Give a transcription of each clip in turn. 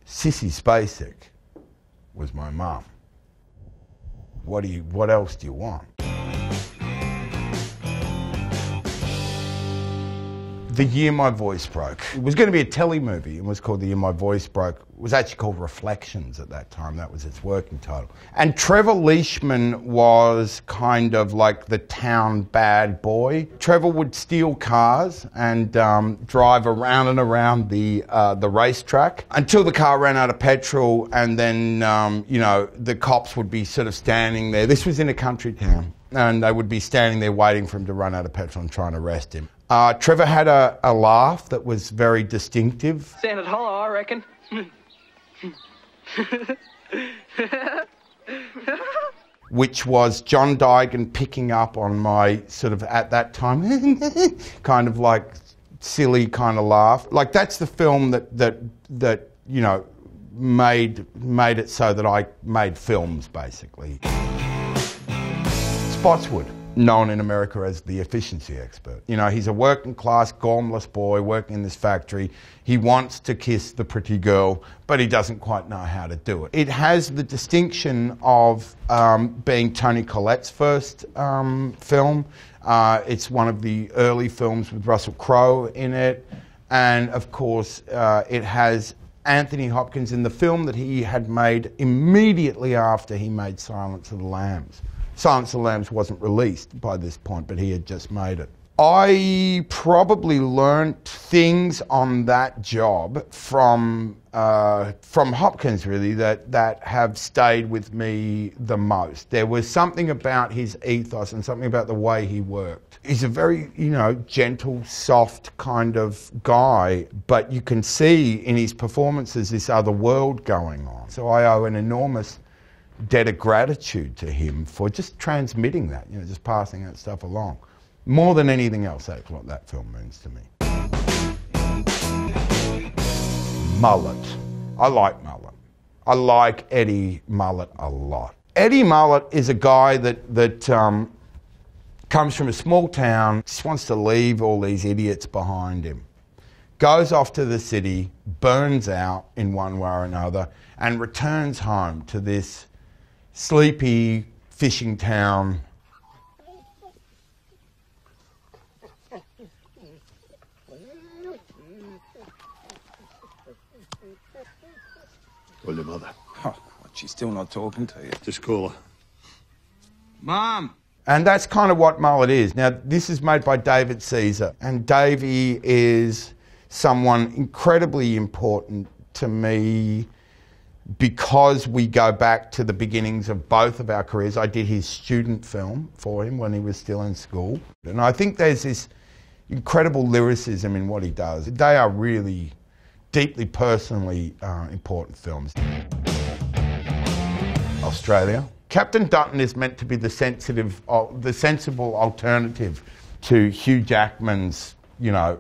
Sissy Spacek was my mum. What else do you want? The Year My Voice Broke. It was going to be a telly movie. It was called The Year My Voice Broke. It was actually called Reflections at that time. That was its working title. And Trevor Leishman was kind of like the town bad boy. Trevor would steal cars and drive around and around the racetrack until the car ran out of petrol, and then you know, the cops would be sort of standing there. This was in a country town, and they would be standing there waiting for him to run out of petrol and trying to arrest him. Trevor had a laugh that was very distinctive. Standard hollow, I reckon. Which was John Digan picking up on my sort of, at that time, kind of like silly kind of laugh. Like, that's the film that you know, made it so that I made films, basically. Spotswood, known in America as the efficiency expert. You know, he's a working class, gormless boy working in this factory. He wants to kiss the pretty girl, but he doesn't quite know how to do it. It has the distinction of being Toni Collette's first film. It's one of the early films with Russell Crowe in it. And of course, it has Anthony Hopkins in the film that he had made immediately after he made Silence of the Lambs. Silence of the Lambs wasn't released by this point, but he had just made it. I probably learnt things on that job from Hopkins, really, that have stayed with me the most. There was something about his ethos and something about the way he worked. He's a very, you know, gentle, soft kind of guy, but you can see in his performances this other world going on. So I owe an enormous debt of gratitude to him for just transmitting that, you know, just passing that stuff along. More than anything else, that's what that film means to me. Mullet. I like Mullet. I like Eddie Mullet a lot. Eddie Mullet is a guy that comes from a small town, just wants to leave all these idiots behind him. Goes off to the city, burns out in one way or another, and returns home to this sleepy fishing town. Call your mother. Oh, she's still not talking to you. Just call her. Mom! And that's kind of what Mullet is. Now, this is made by David Caesar, and Davey is someone incredibly important to me because we go back to the beginnings of both of our careers. I did his student film for him when he was still in school. And I think there's this incredible lyricism in what he does. They are really deeply personally important films. Australia. Captain Dutton is meant to be the sensible alternative to Hugh Jackman's, you know,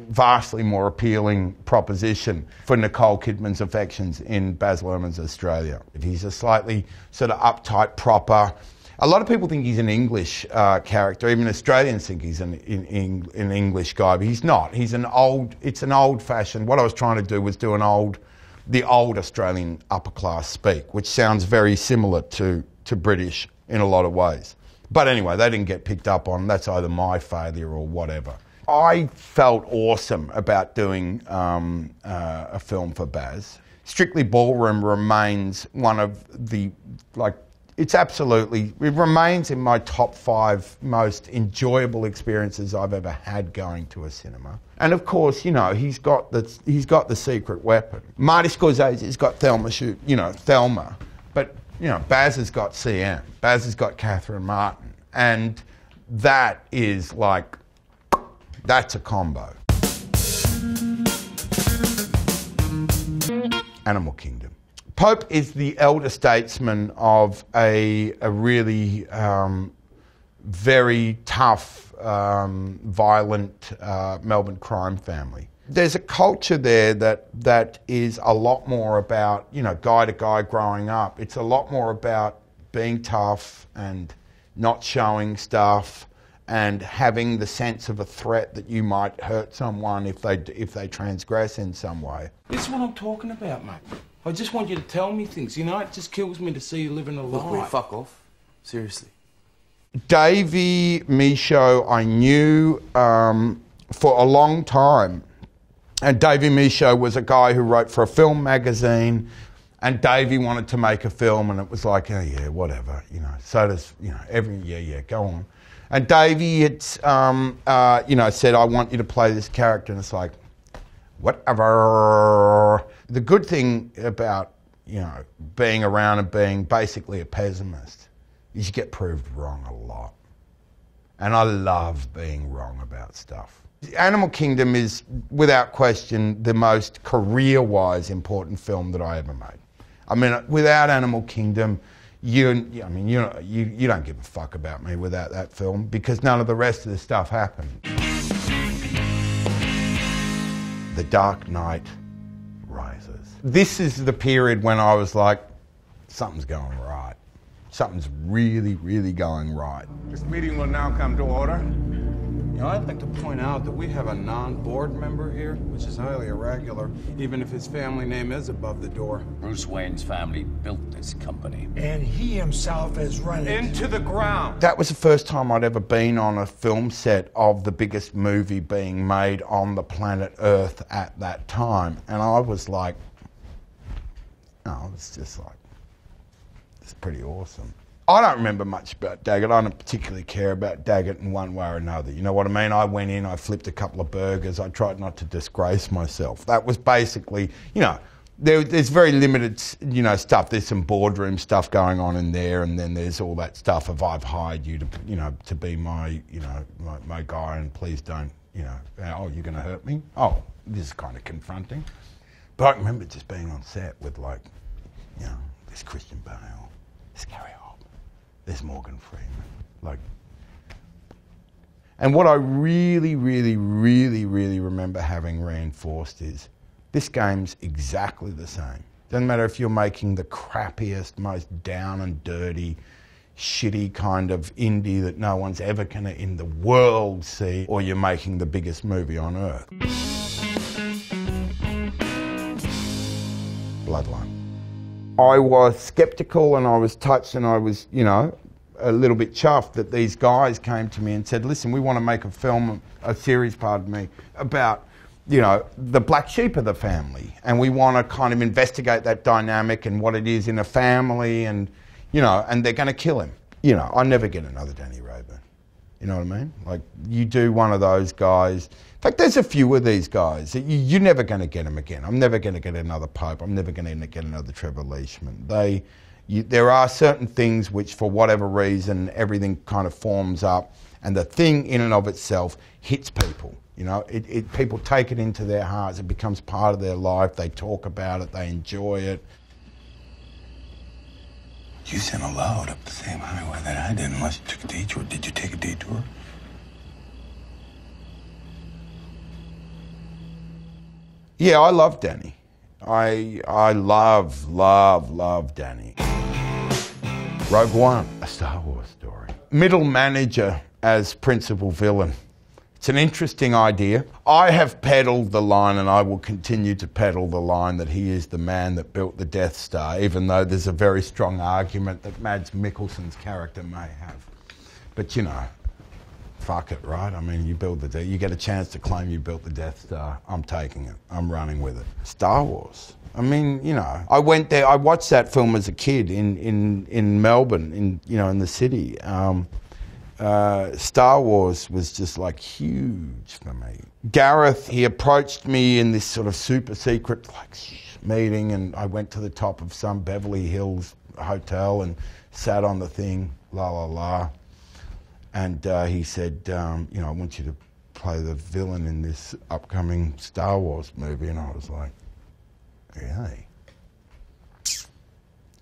vastly more appealing proposition for Nicole Kidman's affections in Baz Luhrmann's Australia. He's a slightly sort of uptight, proper. A lot of people think he's an English character. Even Australians think he's an English guy, but he's not. He's an old. It's an old-fashioned. What I was trying to do was do the old Australian upper class speak, which sounds very similar to British in a lot of ways. But anyway, they didn't get picked up on. That's either my failure or whatever. I felt awesome about doing a film for Baz. Strictly Ballroom remains one of the, like, it remains in my top 5 most enjoyable experiences I've ever had going to a cinema. And of course, you know, he's got the secret weapon. Marty Scorsese's got Thelma, but you know, Baz has got CM. Baz has got Catherine Martin, and that is like, that's a combo. Animal Kingdom. Pope is the elder statesman of a really very tough, violent Melbourne crime family. There's a culture there that is a lot more about, you know, guy to guy growing up. It's a lot more about being tough and not showing stuff and having the sense of a threat that you might hurt someone if they transgress in some way. This is what I'm talking about, mate. I just want you to tell me things. You know, it just kills me to see you living a lie. Look, wait, fuck off. Seriously. Davey Michaud I knew for a long time. And Davey Michaud was a guy who wrote for a film magazine, and Davey wanted to make a film, and it was like, oh yeah, whatever, you know, so does, you know, go on. And Davey had, you know, said, I want you to play this character, and it's like, whatever. The good thing about, you know, being around and being basically a pessimist is you get proved wrong a lot. And I love being wrong about stuff. Animal Kingdom is, without question, the most career-wise important film that I ever made. I mean, without Animal Kingdom, you don't give a fuck about me without that film, because none of the rest of the stuff happened. The Dark Knight Rises. This is the period when I was like, something's going right. Something's really, really going right. This meeting will now come to order. You know, I'd like to point out that we have a non-board member here, which is highly irregular, even if his family name is above the door. Bruce Wayne's family built this company. And he himself has run it Into the ground. That was the first time I'd ever been on a film set of the biggest movie being made on the planet Earth at that time. And I was like, oh, it's just like, it's pretty awesome. I don't remember much about Daggett. I don't particularly care about Daggett in one way or another. You know what I mean? I went in, I flipped a couple of burgers, I tried not to disgrace myself. That was basically, you know, there's very limited, you know, stuff. There's some boardroom stuff going on in there, and then there's all that stuff of I've hired you to, you know, to be my, you know, my guy, and please don't, you know, oh, you're going to hurt me? Oh, this is kind of confronting. But I remember just being on set with, like, you know, there's Christian Bale, there's Gary Oldman, there's Morgan Freeman, like. And what I really, really, really, really remember having reinforced is this game's exactly the same. Doesn't matter if you're making the crappiest, most down and dirty, shitty kind of indie that no one's ever gonna in the world see, or you're making the biggest movie on earth. Bloodline. I was skeptical and I was touched and I was, you know, a little bit chuffed that these guys came to me and said, listen, we want to make a series, about, you know, the black sheep of the family. And we want to kind of investigate that dynamic and what it is in a family, and, you know, and they're going to kill him. You know, I'll never get another Danny Rayburn. You know what I mean? Like, you do one of those guys. In fact, there's a few of these guys. You're never going to get them again. I'm never going to get another Pope. I'm never going to get another Trevor Leishman. There are certain things which, for whatever reason, everything kind of forms up, and the thing in and of itself hits people. You know, people take it into their hearts. It becomes part of their life. They talk about it. They enjoy it. You sent a load up the same highway that I did, unless you took a detour. Did you take a detour? Yeah, I love Danny. I love Danny. Rogue One, a Star Wars story. Middle manager as principal villain. It's an interesting idea. I have peddled the line, and I will continue to peddle the line, that he is the man that built the Death Star, even though there's a very strong argument that Mads Mikkelsen's character may have. But, you know, fuck it, right? I mean, you get a chance to claim you built the Death Star. I'm taking it. I'm running with it. Star Wars. I mean, you know, I went there. I watched that film as a kid in Melbourne, in the city. Star Wars was just like huge for me. Gareth, he approached me in this sort of super secret meeting, and I went to the top of some Beverly Hills hotel and sat on the thing, and he said, you know, I want you to play the villain in this upcoming Star Wars movie. And I was like, really?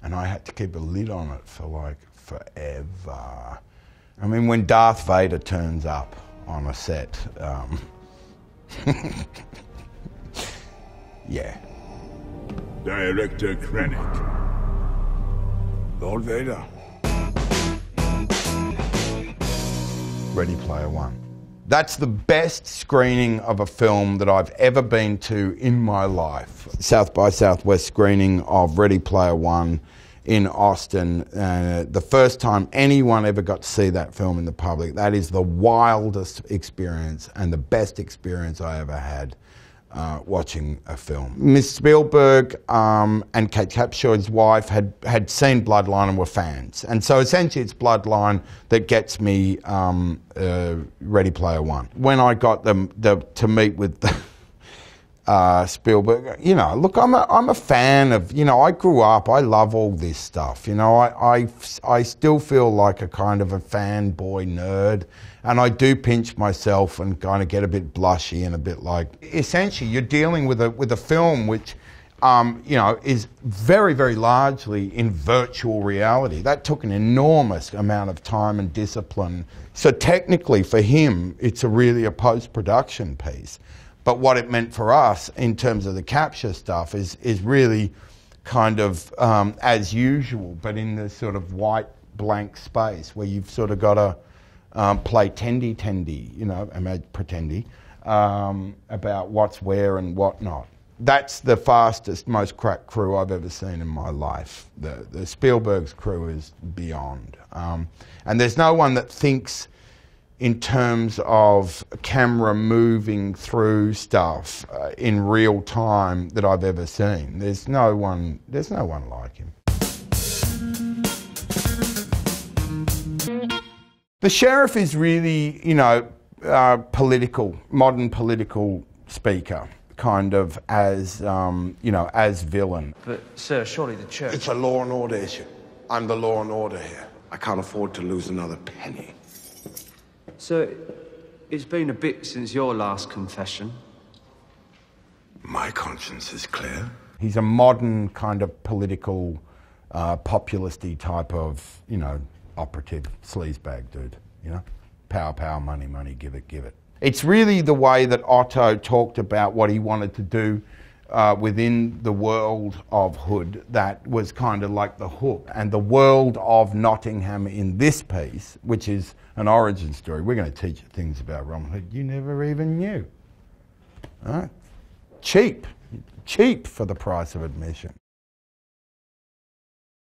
And I had to keep a lid on it for like forever. I mean, when Darth Vader turns up on a set, yeah. Director Krennic. Lord Vader. Ready Player One. That's the best screening of a film that I've ever been to in my life. South by Southwest screening of Ready Player One in Austin. The first time anyone ever got to see that film in the public. That is the wildest experience and the best experience I ever had watching a film. Miss Spielberg and Kate Capshaw's wife had seen Bloodline and were fans. And so essentially it's Bloodline that gets me Ready Player One. When I got them to meet with Spielberg, you know, look, I'm a fan of, you know, I grew up, I love all this stuff. You know, I still feel like a kind of a fanboy nerd. And I do pinch myself and kind of get a bit blushy and a bit like... Essentially, you're dealing with a film which, you know, is very, very largely in virtual reality. That took an enormous amount of time and discipline. So technically, for him, it's really a post-production piece. But what it meant for us in terms of the capture stuff is really kind of as usual, but in this sort of white blank space where you've sort of got to play tendy, you know, pretendy, about what's where and what not. That's the fastest, most crack crew I've ever seen in my life. The Spielberg's crew is beyond. And there's no one that thinks in terms of camera moving through stuff in real time that I've ever seen. There's no one like him. The sheriff is really, you know, modern political speaker, kind of as, you know, as villain. But, sir, surely the church... It's a law and order issue. I'm the law and order here. I can't afford to lose another penny. So, it's been a bit since your last confession. My conscience is clear. He's a modern kind of political, populist-y type of, you know, operative sleazebag dude, you know? Power, money, give it. It's really the way that Otto talked about what he wanted to do within the world of Hood that was kind of like the hook. And the world of Nottingham in this piece, which is an origin story, we're going to teach you things about Robin Hood you never even knew. Cheap for the price of admission.